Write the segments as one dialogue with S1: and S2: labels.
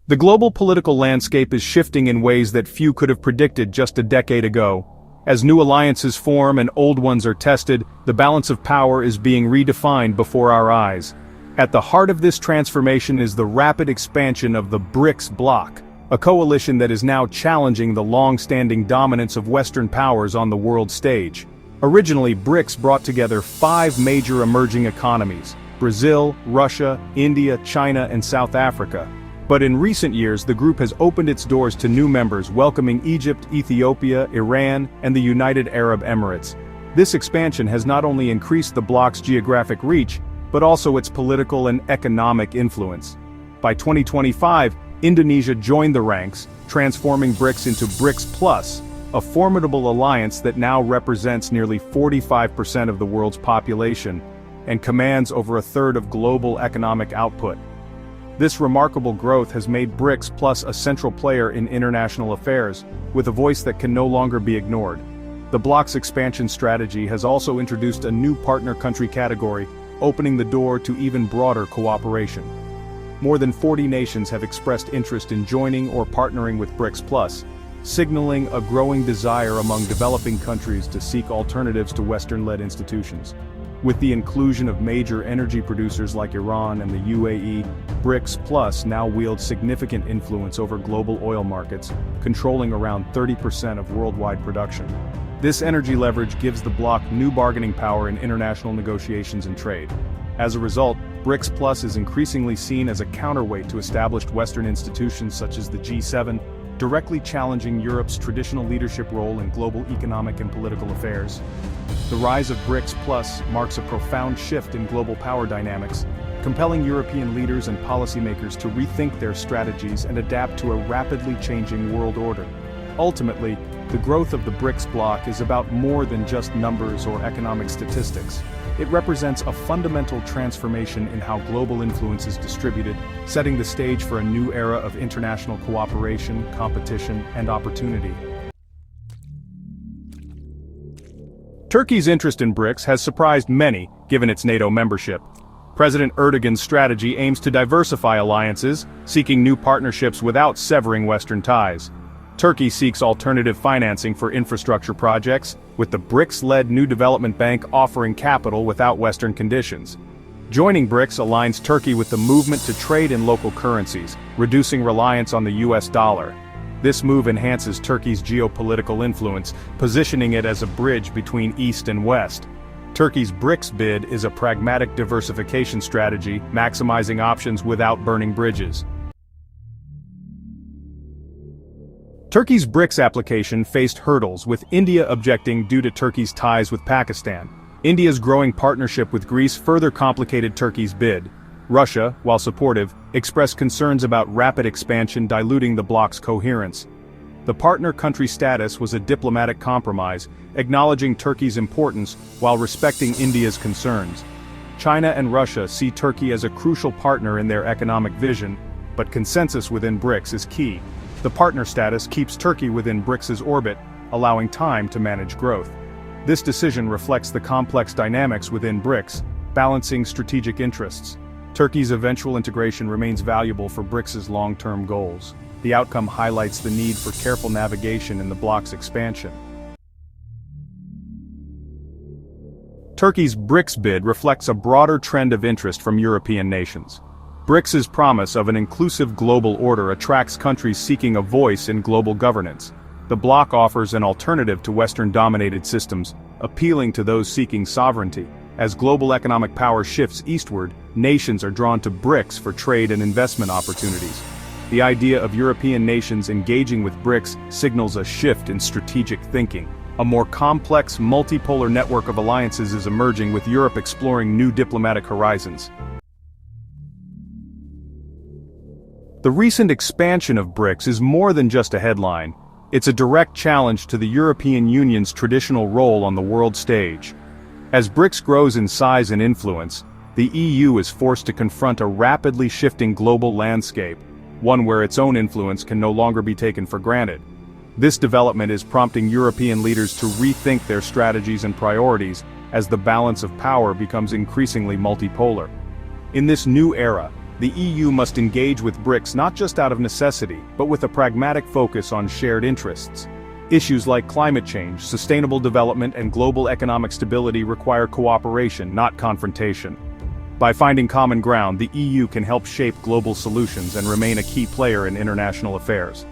S1: The global political landscape is shifting in ways that few could have predicted just a decade ago. As new alliances form and old ones are tested, the balance of power is being redefined before our eyes. At the heart of this transformation is the rapid expansion of the BRICS bloc, a coalition that is now challenging the long-standing dominance of Western powers on the world stage. Originally, BRICS brought together 5 major emerging economies: Brazil, Russia, India, China, and South Africa. But in recent years, the group has opened its doors to new members, welcoming Egypt, Ethiopia, Iran, and the United Arab Emirates. This expansion has not only increased the bloc's geographic reach, but also its political and economic influence. By 2025, Indonesia joined the ranks, transforming BRICS into BRICS Plus, a formidable alliance that now represents nearly 45% of the world's population and commands over a third of global economic output. This remarkable growth has made BRICS Plus a central player in international affairs, with a voice that can no longer be ignored. The bloc's expansion strategy has also introduced a new partner country category, opening the door to even broader cooperation. More than 40 nations have expressed interest in joining or partnering with BRICS Plus, signaling a growing desire among developing countries to seek alternatives to Western-led institutions. With the inclusion of major energy producers like Iran and the UAE, BRICS Plus now wields significant influence over global oil markets, controlling around 30% of worldwide production. This energy leverage gives the bloc new bargaining power in international negotiations and trade. As a result, BRICS Plus is increasingly seen as a counterweight to established Western institutions such as the G7, directly challenging Europe's traditional leadership role in global economic and political affairs. The rise of BRICS Plus marks a profound shift in global power dynamics, compelling European leaders and policymakers to rethink their strategies and adapt to a rapidly changing world order. Ultimately, the growth of the BRICS bloc is about more than just numbers or economic statistics. It represents a fundamental transformation in how global influence is distributed, setting the stage for a new era of international cooperation, competition, and opportunity. Turkey's interest in BRICS has surprised many, given its NATO membership. President Erdogan's strategy aims to diversify alliances, seeking new partnerships without severing Western ties. Turkey seeks alternative financing for infrastructure projects, with the BRICS-led New Development Bank offering capital without Western conditions. Joining BRICS aligns Turkey with the movement to trade in local currencies, reducing reliance on the US dollar. This move enhances Turkey's geopolitical influence, positioning it as a bridge between East and West. Turkey's BRICS bid is a pragmatic diversification strategy, maximizing options without burning bridges. Turkey's BRICS application faced hurdles, with India objecting due to Turkey's ties with Pakistan. India's growing partnership with Greece further complicated Turkey's bid. Russia, while supportive, expressed concerns about rapid expansion diluting the bloc's coherence. The partner country status was a diplomatic compromise, acknowledging Turkey's importance while respecting India's concerns. China and Russia see Turkey as a crucial partner in their economic vision, but consensus within BRICS is key. The partner status keeps Turkey within BRICS's orbit, allowing time to manage growth. This decision reflects the complex dynamics within BRICS, balancing strategic interests. Turkey's eventual integration remains valuable for BRICS's long-term goals. The outcome highlights the need for careful navigation in the bloc's expansion. Turkey's BRICS bid reflects a broader trend of interest from European nations. BRICS's promise of an inclusive global order attracts countries seeking a voice in global governance. The bloc offers an alternative to Western-dominated systems, appealing to those seeking sovereignty. As global economic power shifts eastward, nations are drawn to BRICS for trade and investment opportunities. The idea of European nations engaging with BRICS signals a shift in strategic thinking. A more complex, multipolar network of alliances is emerging, with Europe exploring new diplomatic horizons. The recent expansion of BRICS is more than just a headline. It's a direct challenge to the European Union's traditional role on the world stage. As BRICS grows in size and influence, the EU is forced to confront a rapidly shifting global landscape, one where its own influence can no longer be taken for granted. This development is prompting European leaders to rethink their strategies and priorities as the balance of power becomes increasingly multipolar. In this new era, The EU must engage with BRICS not just out of necessity, but with a pragmatic focus on shared interests. Issues like climate change, sustainable development, and global economic stability require cooperation, not confrontation. By finding common ground, the EU can help shape global solutions and remain a key player in international affairs.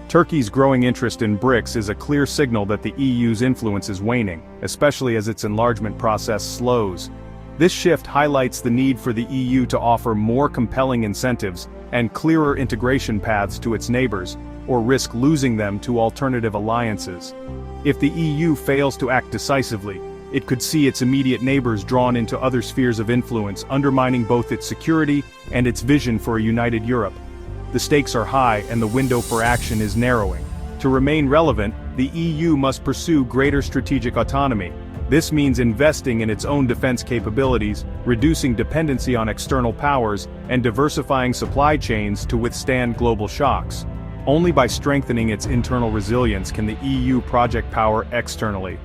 S1: Turkey's growing interest in BRICS is a clear signal that the EU's influence is waning, especially as its enlargement process slows. This shift highlights the need for the EU to offer more compelling incentives and clearer integration paths to its neighbors, or risk losing them to alternative alliances. If the EU fails to act decisively, it could see its immediate neighbors drawn into other spheres of influence, undermining both its security and its vision for a united Europe. The stakes are high and the window for action is narrowing. To remain relevant, the EU must pursue greater strategic autonomy. This means investing in its own defense capabilities, reducing dependency on external powers, and diversifying supply chains to withstand global shocks. Only by strengthening its internal resilience can the EU project power externally.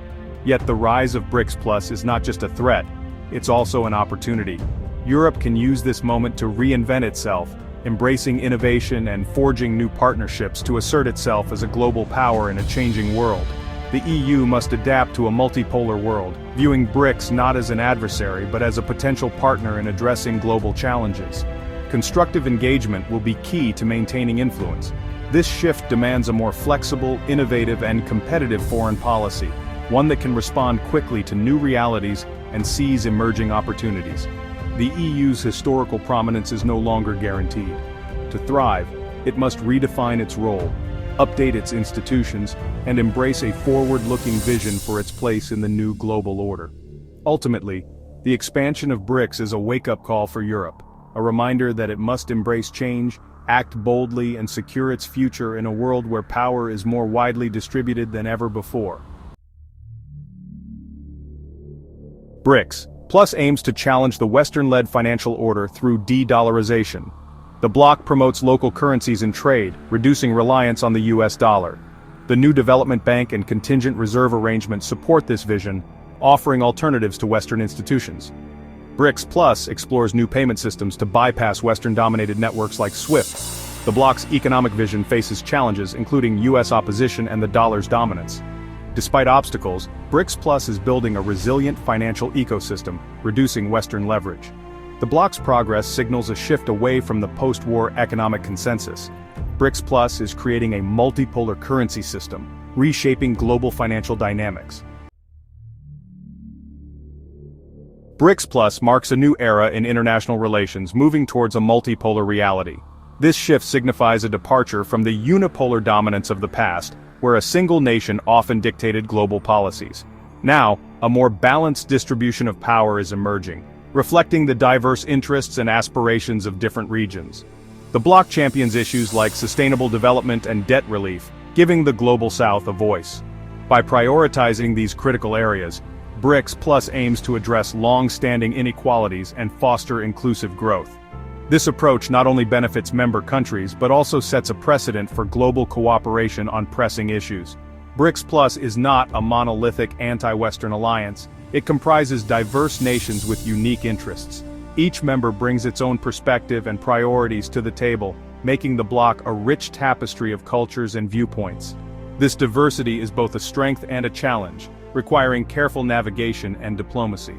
S1: Yet the rise of BRICS Plus is not just a threat, it's also an opportunity. Europe can use this moment to reinvent itself, embracing innovation and forging new partnerships to assert itself as a global power in a changing world. The EU must adapt to a multipolar world, viewing BRICS not as an adversary but as a potential partner in addressing global challenges. Constructive engagement will be key to maintaining influence. This shift demands a more flexible, innovative, and competitive foreign policy, one that can respond quickly to new realities and seize emerging opportunities. The EU's historical prominence is no longer guaranteed. To thrive, it must redefine its role, update its institutions, and embrace a forward-looking vision for its place in the new global order. Ultimately, the expansion of BRICS is a wake-up call for Europe, a reminder that it must embrace change, act boldly, and secure its future in a world where power is more widely distributed than ever before. BRICS Plus aims to challenge the Western-led financial order through de-dollarization. The bloc promotes local currencies in trade, reducing reliance on the US dollar. The new development bank and contingent reserve arrangement support this vision, offering alternatives to Western institutions. BRICS Plus explores new payment systems to bypass Western-dominated networks like SWIFT. The bloc's economic vision faces challenges, including US opposition and the dollar's dominance. Despite obstacles, BRICS Plus is building a resilient financial ecosystem, reducing Western leverage. The bloc's progress signals a shift away from the post-war economic consensus. BRICS Plus is creating a multipolar currency system, reshaping global financial dynamics. BRICS Plus marks a new era in international relations, moving towards a multipolar reality. This shift signifies a departure from the unipolar dominance of the past, where a single nation often dictated global policies. Now, a more balanced distribution of power is emerging, reflecting the diverse interests and aspirations of different regions. The bloc champions issues like sustainable development and debt relief, giving the global South a voice. By prioritizing these critical areas, BRICS Plus aims to address long-standing inequalities and foster inclusive growth. This approach not only benefits member countries but also sets a precedent for global cooperation on pressing issues. BRICS Plus is not a monolithic anti-Western alliance. It comprises diverse nations with unique interests. Each member brings its own perspective and priorities to the table, making the bloc a rich tapestry of cultures and viewpoints. This diversity is both a strength and a challenge, requiring careful navigation and diplomacy.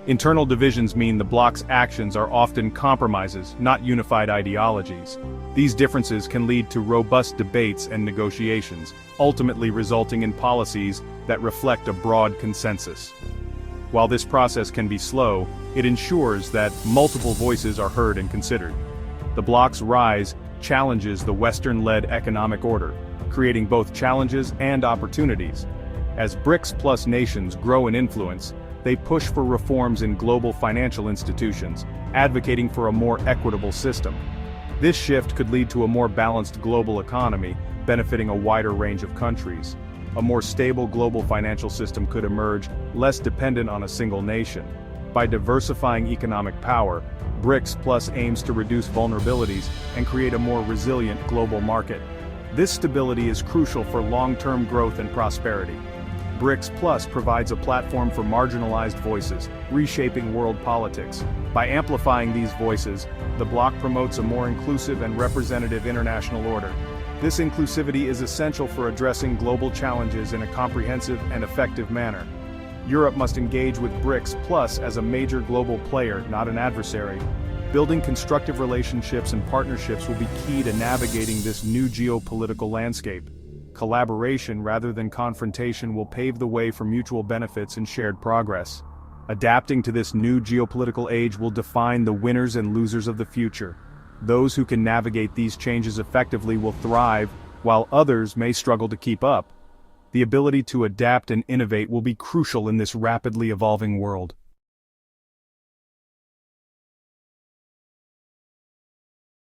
S1: Internal divisions mean the bloc's actions are often compromises, not unified ideologies. These differences can lead to robust debates and negotiations, ultimately resulting in policies that reflect a broad consensus. While this process can be slow, it ensures that multiple voices are heard and considered. The bloc's rise challenges the Western-led economic order, creating both challenges and opportunities. As BRICS Plus nations grow in influence, they push for reforms in global financial institutions, advocating for a more equitable system. This shift could lead to a more balanced global economy, benefiting a wider range of countries. A more stable global financial system could emerge, less dependent on a single nation. By diversifying economic power, BRICS Plus aims to reduce vulnerabilities and create a more resilient global market. This stability is crucial for long-term growth and prosperity. BRICS Plus provides a platform for marginalized voices, reshaping world politics. By amplifying these voices, the Bloc promotes a more inclusive and representative international order. This inclusivity is essential for addressing global challenges in a comprehensive and effective manner. Europe must engage with BRICS Plus as a major global player, not an adversary. Building constructive relationships and partnerships will be key to navigating this new geopolitical landscape. Collaboration rather than confrontation will pave the way for mutual benefits and shared progress. Adapting to this new geopolitical age will define the winners and losers of the future. Those who can navigate these changes effectively will thrive, while others may struggle to keep up. The ability to adapt and innovate will be crucial in this rapidly evolving world.